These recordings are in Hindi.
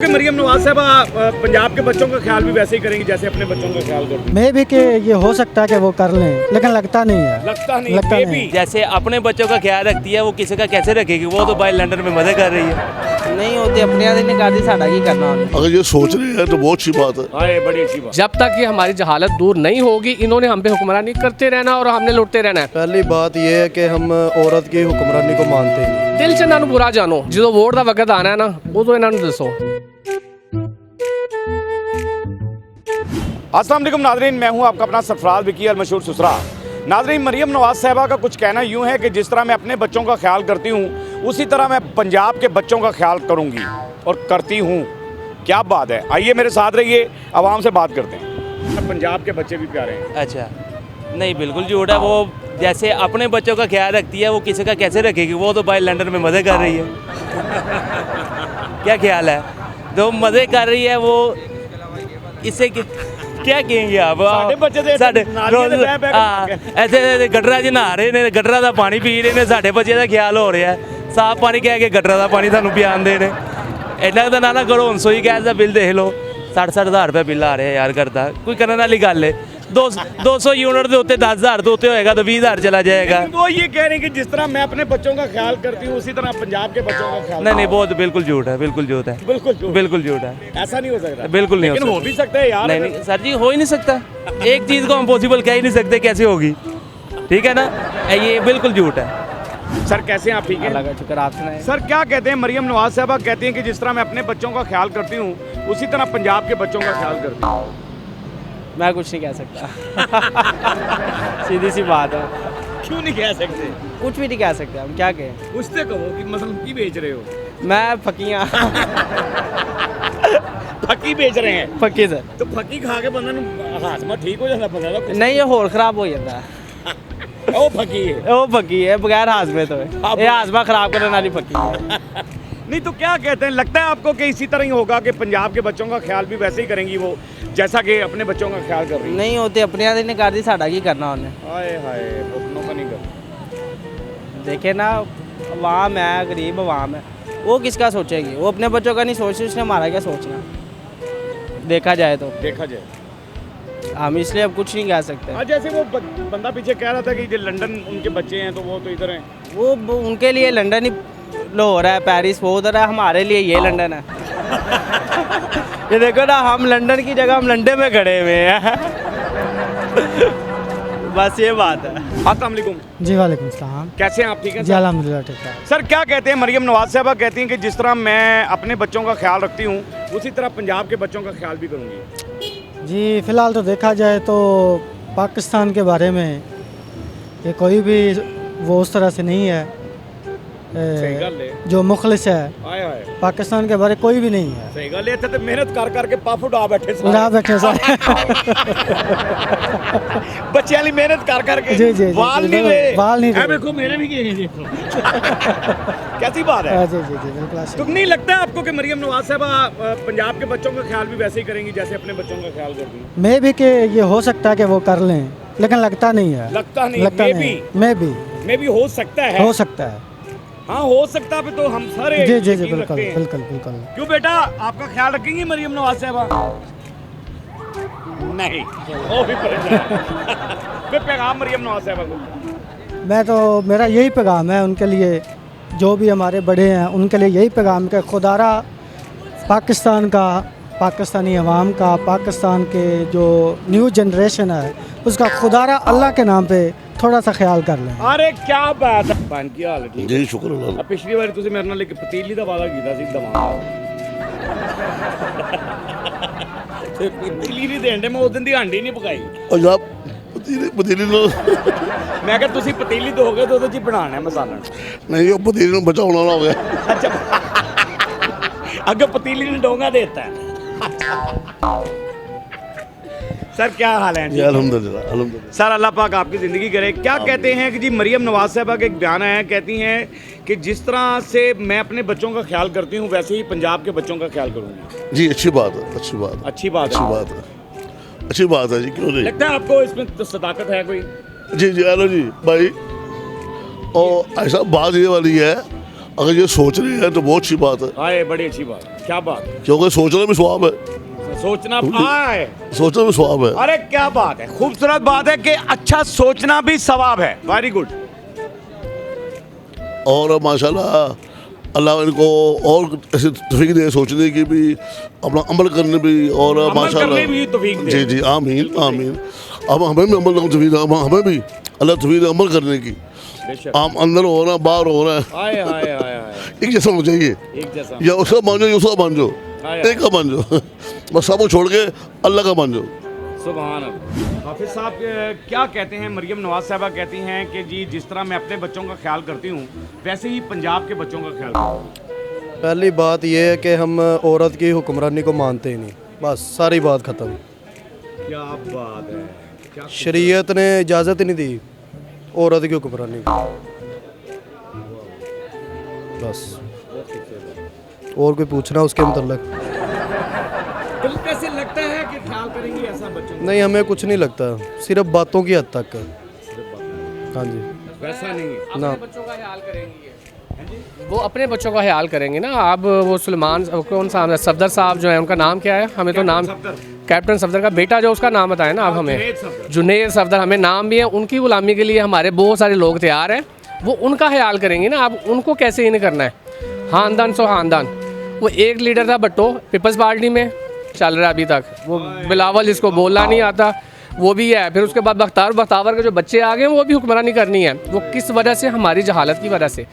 मरियम नवाज साहब पंजाब के बच्चों का ख्याल भी वैसे ही करेंगी जैसे अपने बच्चों का ख्याल करती हैं। मैं भी कि ये हो सकता है कि वो कर लें, लेकिन लगता नहीं है। लगता नहीं लगता ये नहीं। भी जैसे अपने बच्चों का ख्याल रखती है वो किसी का कैसे रखेगी। वो तो भाई लंदन में मजे कर रही है। नहीं होते अपने आदमी ने कर दी साड़ा की करना उन्हें। अगर ये सोच रहे हैं तो बहुत अच्छी बात है। हाँ ये बड़ी अच्छी बात। जब तक ये हमारी जहालत दूर नहीं होगी इन्होंने हम पे हुक्मरानी करते रहना और हमने लुटते रहना है। पहली बात यह है कि हम औरत की हुक्मरानी को मानते हैं। दिल से इन्हों बुरा जानो, जो वोट का वक्त आना है ना उदो इन्होंने दसो। अस्सलाम वालेकुम नाज़रीन, मैं हूं आपका अपना सरफराज विकी अल मशहूर सुसरा। नाज़रीन, मरियम नवाज साहबा का कुछ कहना यूं है कि जिस तरह मैं अपने बच्चों का ख्याल करती हूं उसी तरह मैं पंजाब के बच्चों का ख्याल करूंगी और करती हूं। क्या बात है, आइए मेरे साथ रहिए, आवाम से बात करते हैं। पंजाब के बच्चे भी प्यारे हैं। अच्छा नहीं, बिल्कुल झूठ है। वो जैसे अपने बच्चों का ख्याल रखती है वो किसी का कैसे रखेगी। वो तो भाई लंदन में मज़े कर रही है। क्या ख्याल है, तो मज़े कर रही है वो। इससे क्या कहेंगे आप। साढ़े बच्चे तो साढ़े नालियां दे बह बह के ऐसे गटरा च नहा रहे ने, गटरा का पानी पी रहे ने। साढ़े बच्चे का ख्याल हो रहा है साफ पानी कह के गटरा का पानी सानू पियान दे रहे। इन्ना तो ना करो। हुण सोई गैस का बिल देख लो, 60-60 हज़ार रुपये बिल आ रहा है यार। करता कोई करने वाली गल है। 200 यूनिट के उत्ते 10,000 तो उत्ते होएगा तो 20,000 चला जाएगा। लेकिन वो ये कह रहे हैं कि जिस तरह मैं अपने बच्चों का ख्याल करती हूँ उसी तरह पंजाब के बच्चों का ख्याल। नहीं, बहुत बिल्कुल झूठ है, बिल्कुल झूठ है, बिल्कुल झूठ। बिल्कुल झूठ है। ऐसा नहीं हो सकता। बिल्कुल नहीं हो लेकिन हो सकता। भी सकता है यार। नहीं सर जी, हो ही नहीं सकता। एक चीज़ को हम पॉसिबल कह ही नहीं सकते कैसे होगी। ठीक है ना, ये बिल्कुल झूठ है। सर कैसे हैं आप, ठीक है? अल्लाह का शुक्र, आप सुनाएं। सर क्या कहते हैं मरियम नवाज साहबा कहती हैं कि जिस तरह मैं अपने बच्चों का ख्याल करती हूँ उसी तरह पंजाब के बच्चों का ख्याल करती हूँ। मैं कुछ नहीं कह सकता। सीधी सी बात है, क्यों नहीं कह सकते? कुछ भी नहीं कह सकते। हम क्या कहें। कुछ तो कहो कि मसलन की बेच रहे हो। मैं फकियाँ फकी बेच रहे हैं फकी सर। तो फकी खा के बंदा हाजमा ठीक हो जाता बंदा का। नहीं, ये होर खराब हो जाता है। वो फकी है। वो फकी है बगैर हाजमे तो है। ये हाजमा खराब करने वाली फकी है। नहीं तो क्या कहते हैं, लगता है आपको कि इसी तरह ही होगा कि पंजाब के बच्चों का ख्याल भी वैसे ही करेंगी वो जैसा कि अपने बच्चों का ख्याल कर रही है? नहीं होते अपने आदमी ने कर दी साड़ा की करना उन्हें। हाय हाय, अपनों का नहीं कर। देखे ना, अवाम है, गरीब अवाम है, वो किसका सोचेगी। वो अपने बच्चों का नहीं सोचती, उसने हमारा क्या सोचना। देखा जाए तो देखा जाए हम इसलिए अब कुछ नहीं कह सकते। हाँ, जैसे वो बंदा पीछे कह रहा था कि जो लंदन उनके बच्चे हैं तो वो तो इधर हैं। वो उनके लिए लंदन ही लाहौर है, पेरिस वो उधर है, हमारे लिए ये लंदन है। ये देखो ना, हम लंदन की जगह हम लंदन में खड़े हुए हैं। बस ये बात है। अस्सलाम वालेकुम। जी वालेकुम सलाम। कैसे हैं आप, ठीक है जी सर? अल्हम्दुलिल्लाह ठीक है। सर क्या कहते हैं मरियम नवाज साहबा कहती हैं कि जिस तरह मैं अपने बच्चों का ख्याल रखती हूँ उसी तरह पंजाब के बच्चों का ख्याल भी करूँगी। जी फ़िलहाल तो देखा जाए तो पाकिस्तान के बारे में ये कोई भी वो उस तरह से नहीं है। सही गल है। जो मुखलिस है आए हाय, पाकिस्तान के बारे कोई भी नहीं है। सही गल है। इत्थे तो मेहनत कर करके पफ उड़ा बैठे सारे। उड़ा बैठे सारे। बच्चे वाली मेहनत कर करके जी, जी, जी, बाल जी, नहीं बिल्कुल, रहे। बाल नहीं ऐ रहे। देखो मेरे भी किए देखो। कैसी बात है। जी जी जी बिल्कुल ऐसे। तो नहीं लगता है आपको कि मरियम नवाज साहबा पंजाब के बच्चों का ख्याल भी वैसे ही करेंगी जैसे अपने बच्चों का ख्याल करती हैं? मैं भी कि ये हो सकता है कि वो कर लें, लेकिन लगता नहीं है। लगता नहीं। लगता मे नहीं। भी मैं भी हो सकता है। हो सकता है। हाँ हो सकता है, तो हम सारे जी जी जी यकीन बिल्कुल रखते हैं। बिल्कुल बिल्कुल। क्यों बेटा, आपका ख्याल रखेंगी मरियम नवाज साहबा? नहीं, वो भी परेशान। कोई पैगाम मरियम नवाज साहबा को? मैं तो मेरा यही पैगाम है उनके लिए, जो भी हमारे बड़े हैं उनके लिए यही पैगाम कि खुदारा पाकिस्तान का, पाकिस्तानी अवाम का, पाकिस्तान के जो न्यू जनरेशन है उसका खुदारा अल्लाह के नाम पे थोड़ा सा ख्याल कर लें। अरे क्या बात है। बन की हाल है, ठीक जी शुक्र अल्लाह है। पिछली बार तुझे मेरे नाल एक पतीली का वादा किया सी दवांगा ते पतीली नहीं देन दे। मैं उस दिन दी हांडी नहीं पकाई। और जनाब पतीली नो मैं कहा तुसी पतीली दोगे तो ਉਹਦੇ ਚ ਬਣਾਣਾ ਹੈ ਮਸਾਲਾ। नहीं वो पतीली नो बचाना ना हो गया। अच्छा, अगर पतीली ने डोंगा देता है। सर क्या हाल है? जी अल्हम्दुलिल्लाह अल्हम्दुलिल्लाह। सर अल्लाह पाक आपकी ज़िंदगी करे। क्या कहते हैं कि जी मरियम नवाज साहबा का एक बयान है, कहती हैं कि जिस तरह से मैं अपने बच्चों का ख्याल करती हूँ वैसे ही पंजाब के बच्चों का ख्याल करूँगी। जी अच्छी बात है, अच्छी बात है, अच्छी बात अच्छी है। बात है, अच्छी बात है जी। क्यों नहीं? लगता है आपको इसमें तो सदाकत है कोई? जी जी हेलो जी भाई। और ऐसा बात ये वाली है, अगर ये सोच रहे हैं तो बहुत अच्छी बात है। हाँ ये बड़ी अच्छी बात है। क्या बात है, क्योंकि सोचने में स्वाब है, सोचना है। सोचने में स्वाब है। अरे क्या बात है, खूबसूरत बात है कि अच्छा सोचना भी सवाब है। Very good. और माशाल्लाह अल्लाह इनको और ऐसे तौफीक दे सोचने की भी, अपना अमल करने भी, और अमल माशाल्लाह करने भी तौफीक दे। जी जी, आमीन आमीन। अब हमें भी अमल तौफीक, हमें भी अल्लाह तौफीक दे अमल करने की। बेशक। आम अंदर हो रहा है, बाहर हो रहा है, हाय हाय हाय हाय, एक जैसा हो जाइए, एक जैसा। या उसका मान जाओ, उसका मान जाओ, एक का मान जाओ, बस सब छोड़ के अल्लाह का मान जाओ। सुभान अल्लाह। हाफिज साहब क्या कहते हैं, मरियम नवाज साहबा कहती हैं कि जी जिस तरह मैं अपने बच्चों का ख्याल करती हूँ वैसे ही पंजाब के बच्चों का ख्याल करती पहली बात यह है कि हम औरत की हुक्मरानी को मानते ही नहीं, बस सारी बात ख़त्म। हूँ। क्या बात है, क्या शरीयत ने इजाज़त ही नहीं दी औरत की हुक्मरानी को, बस। और कोई पूछना उसके मतलब? दिल कैसे लगता है कि ख्याल करेंगी ऐसा बच्चों का? नहीं, हमें कुछ नहीं लगता, सिर्फ बातों की हद तक। हाँ जी, वैसा नहीं है। ना। बच्चों का ख्याल करेंगी वो अपने बच्चों का ख्याल करेंगे ना। अब वो सुलेमान कौन सा सफदर साहब जो है, उनका नाम क्या है? हमें तो नाम, कैप्टन सफदर का बेटा जो, उसका नाम बताए ना आप हमें। जुनेद सफदर, हमें नाम भी है। उनकी गुलामी के लिए हमारे बहुत सारे लोग तैयार हैं, वो उनका ख्याल करेंगे ना। अब उनको कैसे इन करना है? खानदान सो खानदान। वो एक लीडर था भट्टो, पीपल्स पार्टी में चल रहा है अभी तक। वो बिलावल, जिसको बोलना नहीं आता, वो भी है। फिर उसके बाद बख्तावर के जो बच्चे आ गए वो भी हुक्मरानी करनी है। वो किस वजह से? हमारी जहालत की वजह से।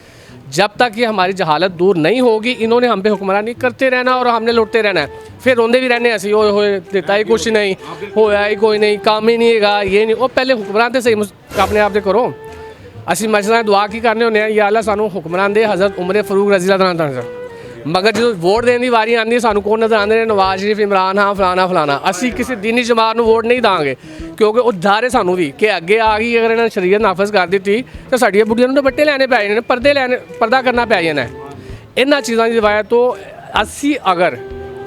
जब तक ये हमारी जहालत दूर नहीं होगी, इन्होंने हम पे हुक्मरानी करते रहना और हमने लुटते रहना है। फिर रोंदे भी रहने ऐसे, हो देता ही कुछ नहीं, होया ही कोई नहीं, काम ही नहीं है, ये नहीं। वो पहले हुक्मरान थे सही, अपने आप से करो। असी मसला दुआ की करने होने, या अल्लाह सानू हुक्मरान दे हज़रत उमर फारूक रज़ी अल्लाह तआला। मगर जो वोट देने की वारी आती है, सानू कौन नज़र आते हैं? नवाज शरीफ, इमरान खान, फलाना फलाना। असी किसी दीनी जमात को वोट नहीं देंगे, क्योंकि वो धारे सानू भी कि अगे आ गई, अगर इन्होंने शरीयत नाफज कर दी तो साड़िया बुढ़िया दुपट्टे लैने पै जाने, पर्दा करना पै जाना है। इन्होंने चीज़ों की वजह तो असी, अगर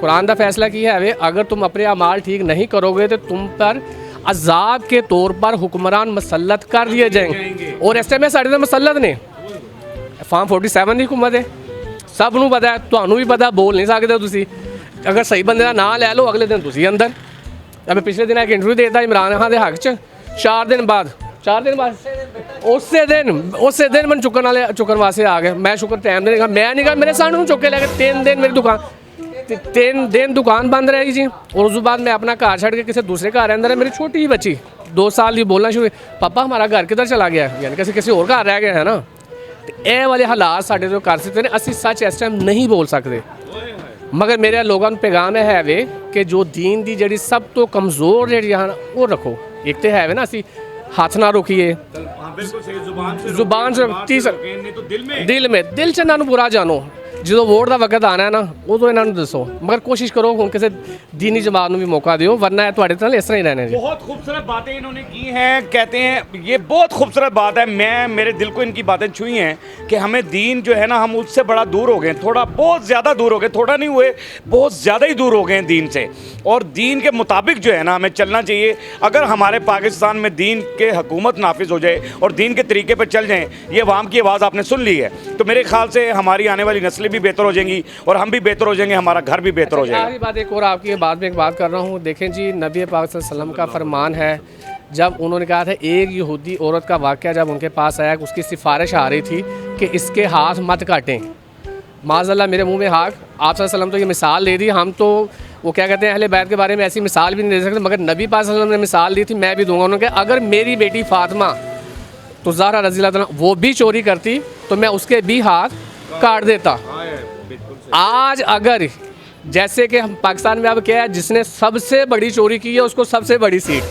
कुरान का फैसला किया है, अगर तुम अपने अमाल ठीक नहीं करोगे तो तुम पर अजाब के तौर पर हुक्मरान मसलत कर दिए जाएंगे। और इस टाइम साढ़े मसलत ने फार्म 47 की हुकूमत है, सब नूं पता है, तुहानू भी पता, बोल नहीं सकते तुसी। अगर सही बंदे का नाम लै लो, अगले दिन तुसी अंदर। मैं पिछले दिन एक इंटरव्यू देता इमरान खान के हक च, 4 दिन बाद उस दिन मैं चुकन वास्ते आ गए। मैं शुक्र टाइम देने, मैं नहीं कहा, मेरे सामने चुक के ले गए। 3 दिन मेरी दुकान, 3 दिन दुकान बंद रहेगी जी। और उस बाद मैं अपना घर छड़ के किसी दूसरे घर अंदर है। मेरी छोटी ही बच्ची 2 साल की बोलना शुरू, पापा हमारा घर किधर चला गया है, यानी किसी और घर रह गया है ना। ਇਹ वाले हालात साढ़े जो कर सकते हैं, असी सच इस टाइम नहीं बोल सकते। मगर मेरे लोगों पैगाम है वे कि जो दीन की जी सब तो कमज़ोर जी वो रखो। एक तो है वे ना, असी हाथ ना रोकीए, जुबान से दिल च इन्हों बुरा जानो। जो वोट का वक्त आना है ना, उदो इन्हों दसो। मगर कोशिश करो हम किसी दीनी जमात भी मौका दो, वरना थोड़े नाल इस तरह ही रहने। बहुत खूबसूरत बातें इन्होंने की हैं। कहते हैं ये बहुत खूबसूरत बात है, मेरे दिल को इनकी बातें छुई हैं कि हमें दीन जो है ना, हम उससे बड़ा दूर हो गए, थोड़ा बहुत ज़्यादा दूर हो गए, थोड़ा नहीं हुए, बहुत ज़्यादा ही दूर हो गए हैं दीन से। और दीन के मुताबिक जो है ना हमें चलना चाहिए। अगर हमारे पाकिस्तान में दीन के हुकूमत नाफिज हो जाए और दीन के तरीके पर चल जाएँ, ये अवाम की आवाज़ आपने सुन ली है, तो मेरे ख्याल से हमारी आने वाली नस्लें भी बेहतर हो जाएंगी और हम भी बेहतर हो जाएंगे, हमारा घर भी बेहतर हो जाएगा। बात एक और आपकी बाद में एक बात कर रहा हूँ। देखें जी, नबी पाक सल्लल्लाहु अलैहि वसल्लम का फरमान है, जब उन्होंने कहा था, एक यहूदी औरत का वाक़या जब उनके पास आया, उसकी सिफारिश आ रही थी कि इसके हाथ मत काटें। माज़अल्लाह मेरे मुंह में हाथ, आप सल्लल्लाहु अलैहि वसल्लम तो ये मिसाल दे दी, हम तो वो क्या कहते हैं अहले बैत के बारे में ऐसी मिसाल भी नहीं दे सकते, मगर नबी पाक सल्लल्लाहु अलैहि वसल्लम ने मिसाल दी थी, मैं भी दूंगा। उन्होंने कहा अगर मेरी बेटी फ़ातिमा तो ज़हरा रज़ी अल्लाह तआला वो भी चोरी करती तो मैं उसके भी हाथ काट देता। आज अगर जैसे कि हम पाकिस्तान में अब क्या है, जिसने सबसे बड़ी चोरी की है उसको सबसे बड़ी सीट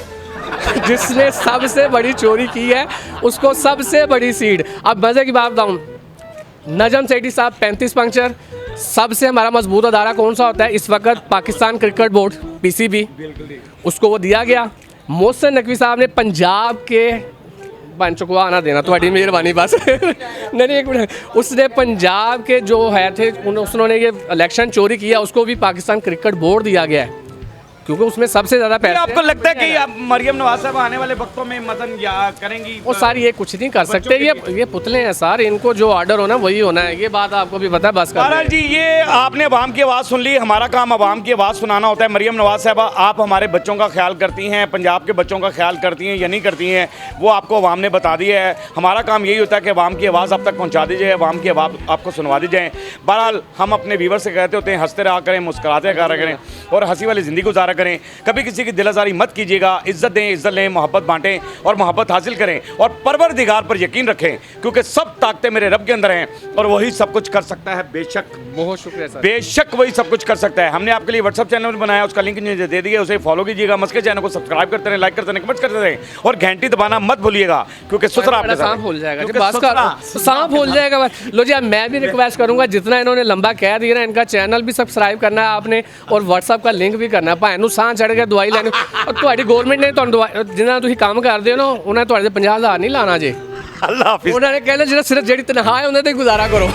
जिसने सबसे बड़ी चोरी की है उसको सबसे बड़ी सीट। अब मज़े की बात बताऊँ, नजम सेठी साहब 35 पंक्चर। सबसे हमारा मजबूत अदारा कौन सा होता है इस वक्त? पाकिस्तान क्रिकेट बोर्ड, PCB, उसको वो दिया गया। मोहसिन नकवी साहब ने पंजाब के बन चुकवा आना देना थोड़ी मेहरबानी बस नहीं एक मिनट, उसने पंजाब के जो है थे उन्होंने ये इलेक्शन चोरी किया, उसको भी पाकिस्तान क्रिकेट बोर्ड दिया गया है। क्योंकि उसमें सबसे ज़्यादा क्या पैसे आपको लगता है कि अब मरियम नवाज साहब आने वाले वक्तों में मदन या करेंगी? वो सर ये कुछ नहीं कर सकते, ये पुतले हैं सर, इनको जो ऑर्डर होना वही होना है, ये बात आपको भी पता है। बस बहरहाल जी, ये आपने अवाम की आवाज़ सुन ली। हमारा काम अवाम की आवाज़ सुनाना होता है। मरियम नवाज साहबा, आप हमारे बच्चों का ख्याल करती हैं, पंजाब के बच्चों का ख्याल करती हैं या नहीं करती हैं, वो आपको अवाम ने बता दिया है। हमारा काम यही होता है कि अवाम की आवाज़ आप तक पहुँचा दी जाए, अवाम की आवाज़ आपको सुनवा दी जाए। बहरहाल हम अपने व्यूवर से कहते होते हैं, हंसते रहा करें, मुस्कुराते रहा करें और हंसी वाली ज़िंदगी गुजारा करें। कभी किसी की दिलासारी मत कीजिएगा, इज्जत दें, इज्जत लें, मोहब्बत बांटें और मोहब्बत हासिल करें और परवरदिगार पर यकीन रखें, क्योंकि सब ताकतें मेरे रब के अंदर हैं और वही सब कुछ कर सकता है। बेशक, बहुत शुक्रिया सर। बेशक वही सब कुछ कर सकता है। हमने आपके लिए व्हाट्सअप चैनल बनाया, उसका लिंक नीचे दे दिया, उसे फॉलो कीजिएगा। मस्के चैनल को सब्सक्राइब करते रहें, लाइक करते रहें, कमेंट करते रहें और घंटी दबाना मत भूलिएगा, क्योंकि सुसरा आपके साथ सांप भूल जाएगा जी, क्योंकि बस सुसरा- सांप भूल जाएगा बस। लो जी, अब मैं भी रिक्वेस्ट करूंगा, जितना इन्होंने लंबा कह दिया ना, इनका चैनल भी सब्सक्राइब करना है आपने और व्हाट्सअप का लिंक भी करना है। भाई ਨੂੰ ਸਾਹ ਚੜ ਗਿਆ ਦਵਾਈ ਲੈਣੀ, और ਤੁਹਾਡੀ ਗਵਰਨਮੈਂਟ ਨੇ ਤੁਹਾਨੂੰ ਜਿਨ੍ਹਾਂ ਤੁਸੀਂ ਕੰਮ ਕਰਦੇ ਹੋ ਨਾ, ਉਹਨਾਂ ਤੁਹਾਡੇ 50,000 ਨਹੀਂ ਲਾਣਾ ਜੇ। अल्लाह हाफिज़। ਉਹਨਾਂ ਨੇ ਕਹਿੰਦੇ ਜਿਹੜਾ ਸਿਰਫ ਜਿਹੜੀ ਤਨਖਾਹ ਹੈ ਉਹਨਾਂ ਤੇ ਗੁਜ਼ਾਰਾ ਕਰੋ।